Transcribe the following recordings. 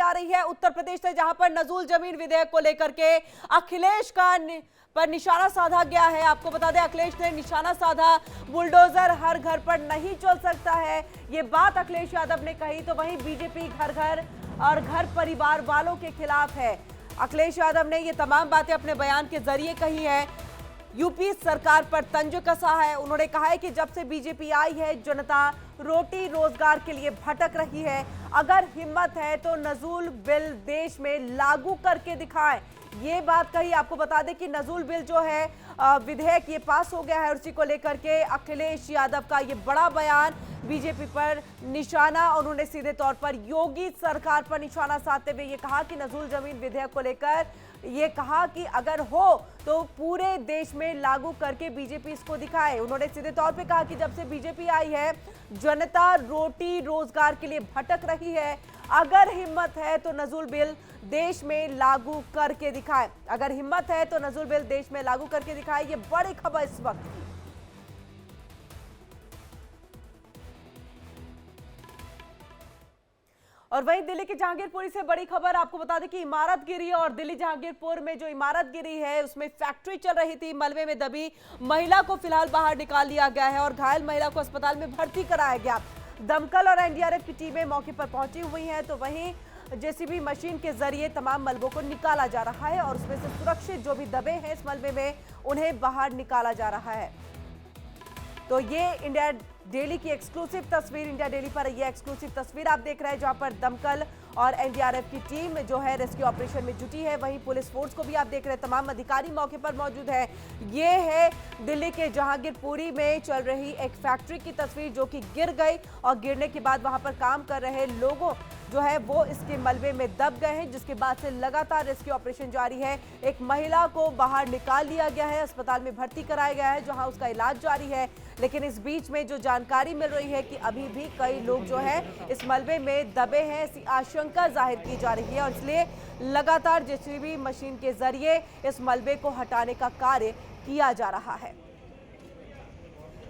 आ रही है उत्तर प्रदेश से, जहां पर नजूल जमीन विधेयक को लेकर के अखिलेश पर निशाना साधा गया है। आपको बता दें, अखिलेश ने निशाना साधा, बुलडोजर हर घर पर नहीं चल सकता है, ये बात अखिलेश यादव ने कही। तो वहीं बीजेपी घर घर और घर परिवार वालों के खिलाफ है। अखिलेश यादव ने ये तमाम बातें अपने बयान के जरिए कही है। यूपी सरकार पर तंज कसा है। उन्होंने कहा है कि जब से बीजेपी आई है, जनता रोटी रोजगार के लिए भटक रही है। अगर हिम्मत है तो नजूल बिल देश में लागू करके दिखाएं। ये बात कही। आपको बता दें कि नजूल बिल जो है विधेयक ये पास हो गया है और उसी को लेकर के अखिलेश यादव का ये बड़ा बयान, बीजेपी पर निशाना। उन्होंने सीधे तौर पर योगी सरकार पर निशाना साधते हुए ये कहा कि नजूल जमीन विधेयक को लेकर ये कहा कि अगर हो तो पूरे देश में लागू करके बीजेपी इसको दिखाए। उन्होंने सीधे तौर पे कहा कि जब से बीजेपी आई है, जनता रोटी रोजगार के लिए भटक रही है। अगर हिम्मत है तो नजूल बिल देश में लागू करके दिखाए। अगर हिम्मत है तो नजूल बिल देश में लागू करके दिखाए। ये बड़ी खबर इस वक्त की। और वहीं दिल्ली की जहांगीरपुरी से बड़ी खबर। आपको बता दें कि इमारत गिरी और दिल्ली जहांगीरपुर में जो इमारत गिरी है उसमें फैक्ट्री चल रही थी। मलबे में दबी महिला को फिलहाल बाहर निकाल लिया गया है और घायल महिला को अस्पताल में भर्ती कराया गया। दमकल और एनडीआरएफ की टीमें मौके पर पहुंची हुई हैं। तो वहीं जेसीबी मशीन के जरिए तमाम मलबों को निकाला जा रहा है और उसमें से सुरक्षित जो भी दबे हैं इस मलबे में, उन्हें बाहर निकाला जा रहा है। तो ये इंडिया डेली की एक्सक्लूसिव तस्वीर, इंडिया डेली पर ये एक्सक्लूसिव तस्वीर आप देख रहे हैं, जहां पर दमकल और एनडीआरएफ की टीम जो है रेस्क्यू ऑपरेशन में जुटी है। वहीं पुलिस फोर्स को भी आप देख रहे हैं, तमाम अधिकारी मौके पर मौजूद है। ये है दिल्ली के जहांगीरपुरी में चल रही एक फैक्ट्री की तस्वीर जो कि गिर गई और गिरने के बाद वहां पर काम कर रहे लोगों जो है वो इसके मलबे में दब गए हैं, जिसके बाद से लगातार रेस्क्यू ऑपरेशन जारी है। एक महिला को बाहर निकाल लिया गया है, अस्पताल में भर्ती कराया गया है जहां उसका इलाज जारी है। लेकिन इस बीच में जो जानकारी मिल रही है कि अभी भी कई लोग जो है इस मलबे में दबे हैं, ऐसी आशंका जाहिर की जा रही है और इसलिए लगातार जेसीबी मशीन के जरिए इस मलबे को हटाने का कार्य किया जा रहा है।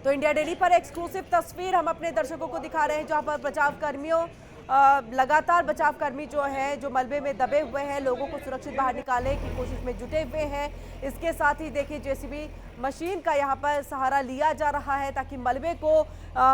तो इंडिया डेली पर एक्सक्लूसिव तस्वीर हम अपने दर्शकों को दिखा रहे हैं, जहां पर बचाव कर्मियों लगातार बचाव कर्मी जो है जो मलबे में दबे हुए हैं, लोगों को सुरक्षित बाहर निकालने की कोशिश में जुटे हुए हैं। इसके साथ ही देखिए जेसीबी मशीन का यहाँ पर सहारा लिया जा रहा है ताकि मलबे को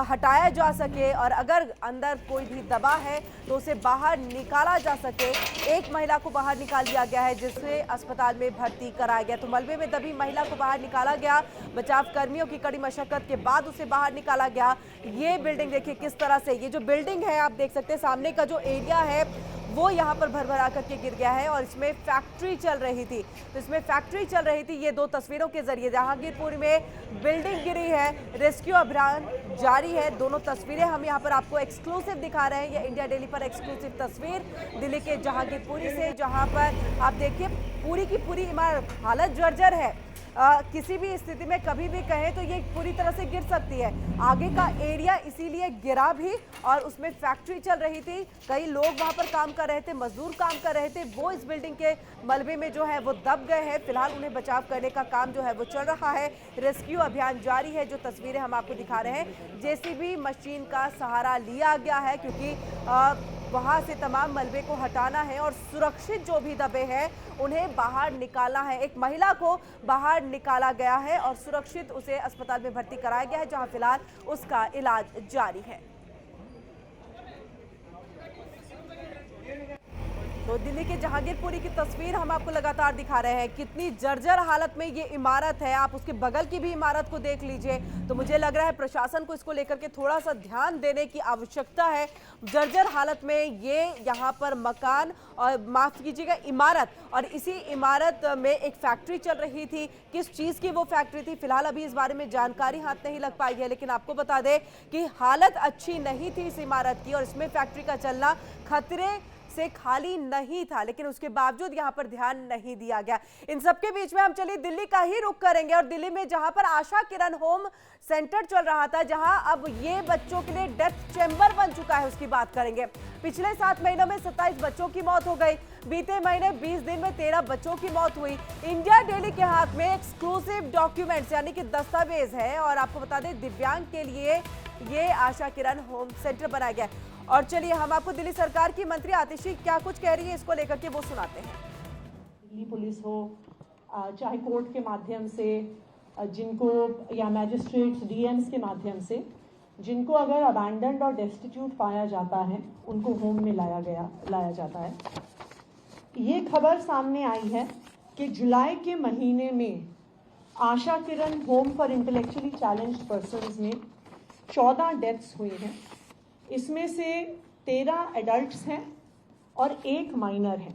हटाया जा सके और अगर अंदर कोई भी दबा है तो उसे बाहर निकाला जा सके। एक महिला को बाहर निकाल दिया गया है जिसे अस्पताल में भर्ती कराया गया। तो मलबे में दबी महिला को बाहर निकाला गया, बचाव कर्मियों की कड़ी मशक्कत के बाद उसे बाहर निकाला गया। ये बिल्डिंग देखिए किस तरह से, ये जो बिल्डिंग है आप देख सकते हैं, सामने का जो एरिया है वो यहाँ पर भरभरा करके गिर गया है और इसमें फैक्ट्री चल रही थी। तो इसमें फैक्ट्री चल रही थी। ये दो तस्वीरों के जरिए जहांगीरपुर में बिल्डिंग गिरी है, रेस्क्यू अभियान जारी है। दोनों तस्वीरें हम यहाँ पर आपको एक्सक्लूसिव दिखा रहे हैं। ये इंडिया डेली पर एक्सक्लूसिव तस्वीर दिल्ली के जहांगीरपुरी से, जहाँ पर आप देखिए पूरी की पूरी इमारत हालत जर्जर है। किसी भी स्थिति में कभी भी कहें तो ये पूरी तरह से गिर सकती है। आगे का एरिया इसीलिए गिरा भी और उसमें फैक्ट्री चल रही थी, कई लोग वहां पर काम कर रहे थे, मजदूर काम कर रहे थे, वो इस बिल्डिंग के मलबे में जो है वो दब गए हैं। फिलहाल उन्हें बचाव करने का काम जो है वो चल रहा है, रेस्क्यू अभियान जारी है। जो तस्वीरें हम आपको दिखा रहे हैं, जेसीबी मशीन का सहारा लिया गया है क्योंकि वहां से तमाम मलबे को हटाना है और सुरक्षित जो भी दबे हैं उन्हें बाहर निकालना है। एक महिला को बाहर निकाला गया है और सुरक्षित उसे अस्पताल में भर्ती कराया गया है, जहां फिलहाल उसका इलाज जारी है। तो दिल्ली के जहांगीरपुरी की तस्वीर हम आपको लगातार दिखा रहे हैं। कितनी जर्जर हालत में ये इमारत है, आप उसके बगल की भी इमारत को देख लीजिए। तो मुझे लग रहा है प्रशासन को इसको लेकर के थोड़ा सा ध्यान देने की आवश्यकता है। जर्जर हालत में ये यहाँ पर मकान और माफ कीजिएगा इमारत, और इसी इमारत में एक फैक्ट्री चल रही थी। किस चीज़ की वो फैक्ट्री थी फिलहाल अभी इस बारे में जानकारी हाथ नहीं लग पाई है, लेकिन आपको बता दें कि हालत अच्छी नहीं थी इस इमारत की और इसमें फैक्ट्री का चलना खतरे से खाली नहीं था, लेकिन उसके बावजूद यहां पर ध्यान नहीं दिया गया। इन सबके बीच में हम चलिए दिल्ली का ही रुख करेंगे और दिल्ली में जहां पर आशा किरण होम सेंटर चल रहा था, जहां अब ये बच्चों के लिए डेथ चैम्बर बन चुका है, उसकी बात करेंगे। पिछले 7 महीनों में 27 बच्चों की मौत हो गई, बीते महीने 20 दिन में 13 बच्चों की मौत हुई। इंडिया डेली के हाथ में एक्सक्लूसिव डॉक्यूमेंट्स यानी कि दस्तावेज है और आपको बता दें दिव्यांग के लिए ये आशा किरण होम सेंटर बनाया गया है। और चलिए हम आपको दिल्ली सरकार की मंत्री आतिशी क्या कुछ कह रही है इसको लेकर के वो सुनाते हैं। दिल्ली पुलिस हो, चाहे कोर्ट के माध्यम से जिनको या मैजिस्ट्रेट्स डीएम्स के माध्यम से जिनको अगर अबैंडन्ड और डेस्टिट्यूट पाया जाता है उनको होम में लाया जाता है। ये खबर सामने आई है कि जुलाई के महीने में Asha Kiran home for intellectually challenged persons में 14 डेथ्स हुई हैं। इसमें से 13 एडल्ट्स हैं और 1 माइनर है।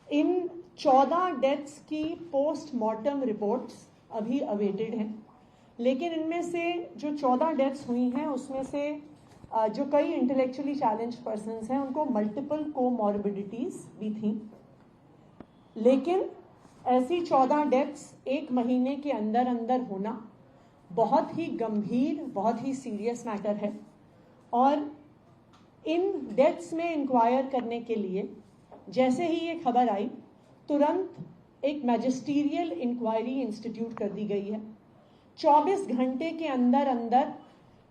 इन 14 डेथ्स की पोस्टमार्टम रिपोर्ट्स अभी अवेटेड हैं, लेकिन इनमें से जो 14 डेथ्स हुई हैं उसमें से जो कई इंटेलेक्चुअली चैलेंज पर्सन्स हैं उनको मल्टीपल कोमॉर्बिडिटीज भी थी। लेकिन ऐसी 14 डेथ्स 1 महीने के अंदर अंदर होना बहुत ही गंभीर, बहुत ही सीरियस मैटर है। और इन डेथ्स में इंक्वायर करने के लिए जैसे ही ये खबर आई तुरंत एक मैजिस्टीरियल इंक्वायरी इंस्टीट्यूट कर दी गई है। 24 घंटे के अंदर अंदर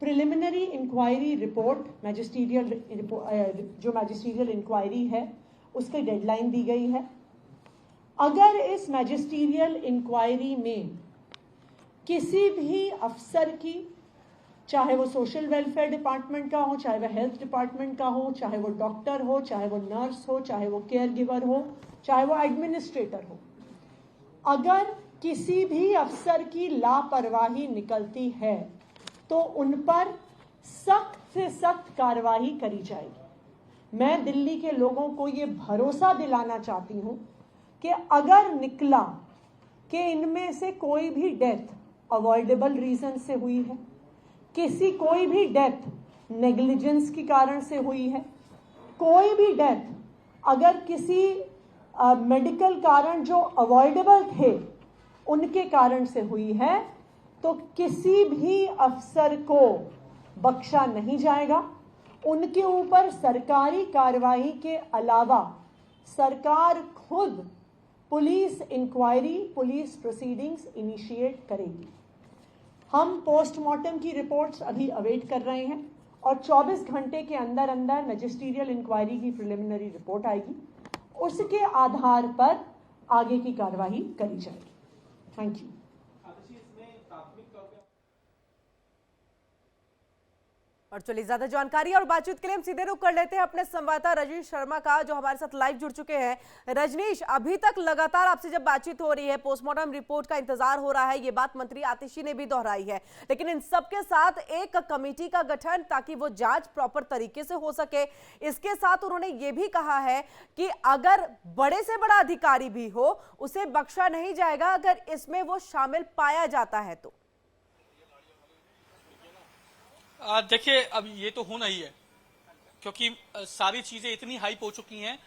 प्रिलिमिनरी इंक्वायरी रिपोर्ट जो मैजिस्टीरियल इंक्वायरी है उसकी डेडलाइन दी गई है। अगर इस मैजिस्टीरियल इंक्वायरी में किसी भी अफसर की, चाहे वो सोशल वेलफेयर डिपार्टमेंट का हो, चाहे वो हेल्थ डिपार्टमेंट का हो, चाहे वो डॉक्टर हो, चाहे वो नर्स हो, चाहे वो केयर गिवर हो, चाहे वो एडमिनिस्ट्रेटर हो, अगर किसी भी अफसर की लापरवाही निकलती है तो उन पर सख्त से सख्त कार्रवाई करी जाएगी। मैं दिल्ली के लोगों को ये भरोसा दिलाना चाहती हूं कि अगर निकला कि इनमें से कोई भी डेथ अवॉइडेबल रीजन से हुई है, कोई भी डेथ नेग्लिजेंस के कारण से हुई है, कोई भी डेथ अगर किसी मेडिकल कारण जो अवॉइडेबल थे उनके कारण से हुई है, तो किसी भी अफसर को बख्शा नहीं जाएगा। उनके ऊपर सरकारी कार्रवाई के अलावा सरकार खुद police inquiry, police proceedings initiate करेगी। हम पोस्टमार्टम की रिपोर्ट्स अभी अवेट कर रहे हैं और 24 घंटे के अंदर अंदर मैजिस्टीरियल इंक्वायरी की प्रिलिमिनरी रिपोर्ट आएगी। उसके आधार पर आगे की कार्रवाई करी जाएगी। Thank you. और चलिए ज्यादा जानकारी और बातचीत के लिए हम सीधे रुख कर लेते हैं अपने संवाददाता रजनीश शर्मा का, जो हमारे साथ लाइव जुड़ चुके हैं। रजनीश, अभी तक लगातार आपसे जब बातचीत हो रही है, पोस्टमार्टम रिपोर्ट का इंतजार हो रहा है, ये बात मंत्री आतिशी ने भी दोहराई है, लेकिन इन सबके साथ एक कमेटी का गठन ताकि वो जांच प्रॉपर तरीके से हो सके। इसके साथ उन्होंने ये भी कहा है कि अगर बड़े से बड़ा अधिकारी भी हो उसे बख्शा नहीं जाएगा अगर इसमें वो शामिल पाया जाता है तो। देखिए, अब ये तो होना ही है क्योंकि सारी चीजें इतनी हाइप हो चुकी हैं,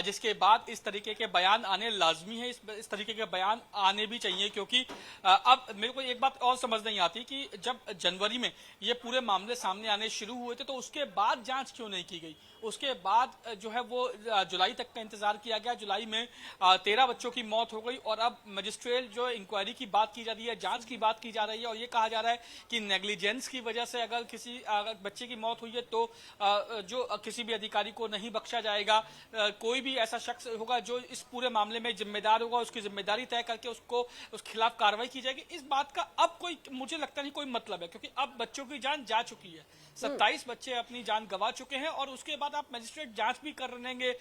जिसके बाद इस तरीके के बयान आने लाजमी है। इस तरीके के बयान आने भी चाहिए क्योंकि अब मेरे को एक बात और समझ नहीं आती कि जब जनवरी में ये पूरे मामले सामने आने शुरू हुए थे तो उसके बाद जांच क्यों नहीं की गई। उसके बाद जो है वो जुलाई तक का इंतजार किया गया। जुलाई में 13 बच्चों की मौत हो गई और अब मजिस्ट्रेट जो इंक्वायरी की बात की जा रही है, जांच की बात की जा रही है और ये कहा जा रहा है कि नेग्लिजेंस की वजह से अगर किसी बच्चे की मौत हुई है तो जो किसी भी अधिकारी को नहीं बख्शा जाएगा। कोई भी ऐसा शख्स होगा जो इस पूरे मामले में जिम्मेदार होगा, उसकी जिम्मेदारी तय करके उसके खिलाफ कार्रवाई की जाएगी। इस बात का अब कोई, मुझे लगता नहीं कोई मतलब है क्योंकि अब बच्चों की जान जा चुकी है। 27 बच्चे अपनी जान गंवा चुके हैं और उसके बाद आप मजिस्ट्रेट जांच भी कर लेंगे,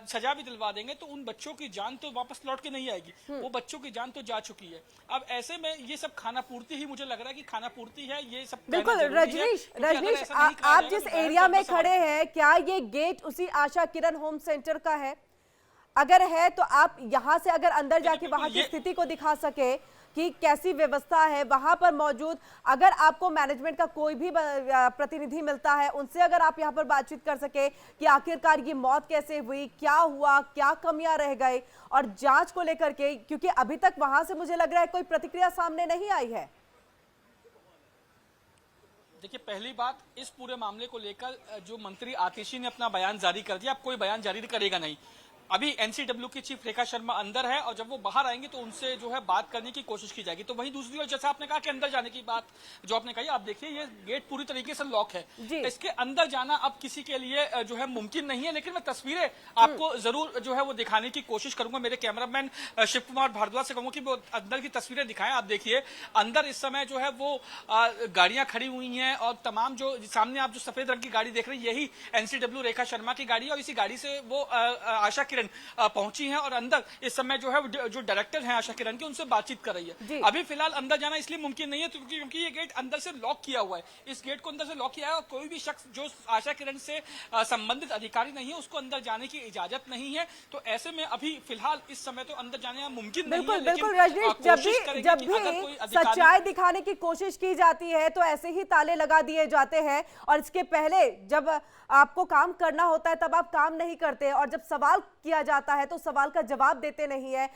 सजा भी दिलवा देंगे तो उन बच्चों की जान तो वापस लौट के नहीं आएगी। वो बच्चों की जान तो जा चुकी है। अब ऐसे में ये सब खाना पूर्ति ही, मुझे लग रहा है कि खाना पूर्ति है ये सब। बिल्कुल रजनीश, आप जिस एरिया में खड़े हैं क्या ये गेट उसी आशा किरण होम सेंटर का है? अगर है तो आप यहां से अगर अंदर जाके वहां की स्थिति को दिखा सके कि कैसी व्यवस्था है वहां पर मौजूद, अगर आपको मैनेजमेंट का कोई भी प्रतिनिधि मिलता है उनसे अगर आप यहां पर बातचीत कर सके कि आखिरकार ये मौत कैसे हुई, क्या हुआ, क्या कमियां रह गई और जांच को लेकर के, क्योंकि अभी तक वहां से मुझे लग रहा है कोई प्रतिक्रिया सामने नहीं आई है। देखिए, पहली बात, इस पूरे मामले को लेकर जो मंत्री आतिशी ने अपना बयान जारी कर दिया, अब कोई बयान जारी करेगा नहीं। अभी एनसीडब्ल्यू की चीफ रेखा शर्मा अंदर है और जब वो बाहर आएंगे तो उनसे जो है बात करने की कोशिश की जाएगी। तो वहीं दूसरी ओर जैसे आपने कहा कि अंदर जाने की बात जो आपने कही, आप देखिए ये गेट पूरी तरीके से लॉक है, इसके अंदर जाना अब किसी के लिए जो है मुमकिन नहीं है। लेकिन मैं तस्वीरें आपको जरूर जो है वो दिखाने की कोशिश करूंगा। मेरे कैमरामैन शिव कुमार भारद्वाज से कहूंगा कि वो अंदर की तस्वीरें दिखाएं। आप देखिए अंदर इस समय जो है वो गाड़ियां खड़ी हुई हैं और तमाम जो सामने आप जो सफेद रंग की गाड़ी देख रहे हैं यही एनसीडब्ल्यू रेखा शर्मा की गाड़ी है और इसी गाड़ी से वो आशा किरण पहुंची हैं और अंदर इस समय जो है जो डायरेक्टर हैं आशा किरण के उनसे बातचीत कर रही है। अभी फिलहाल अंदर जाना इसलिए मुमकिन नहीं है क्योंकि ये गेट अंदर से लॉक किया हुआ है। इस गेट को अंदर से लॉक किया है और कोई भी शख्स जो आशा किरण से संबंधित अधिकारी नहीं है उसको अंदर जाने की इजाजत नहीं है। तो ऐसे में अभी फिलहाल इस समय तो अंदर जाने मुमकिन नहीं है। बिल्कुल रजनीश, जब भी सच्चाई दिखाने की कोशिश की जाती है तो ऐसे ही ताले लगा दिए जाते हैं और इसके पहले जब आपको काम करना होता है तब आप काम नहीं करते और जब सवाल किया जाता है तो सवाल का जवाब देते नहीं है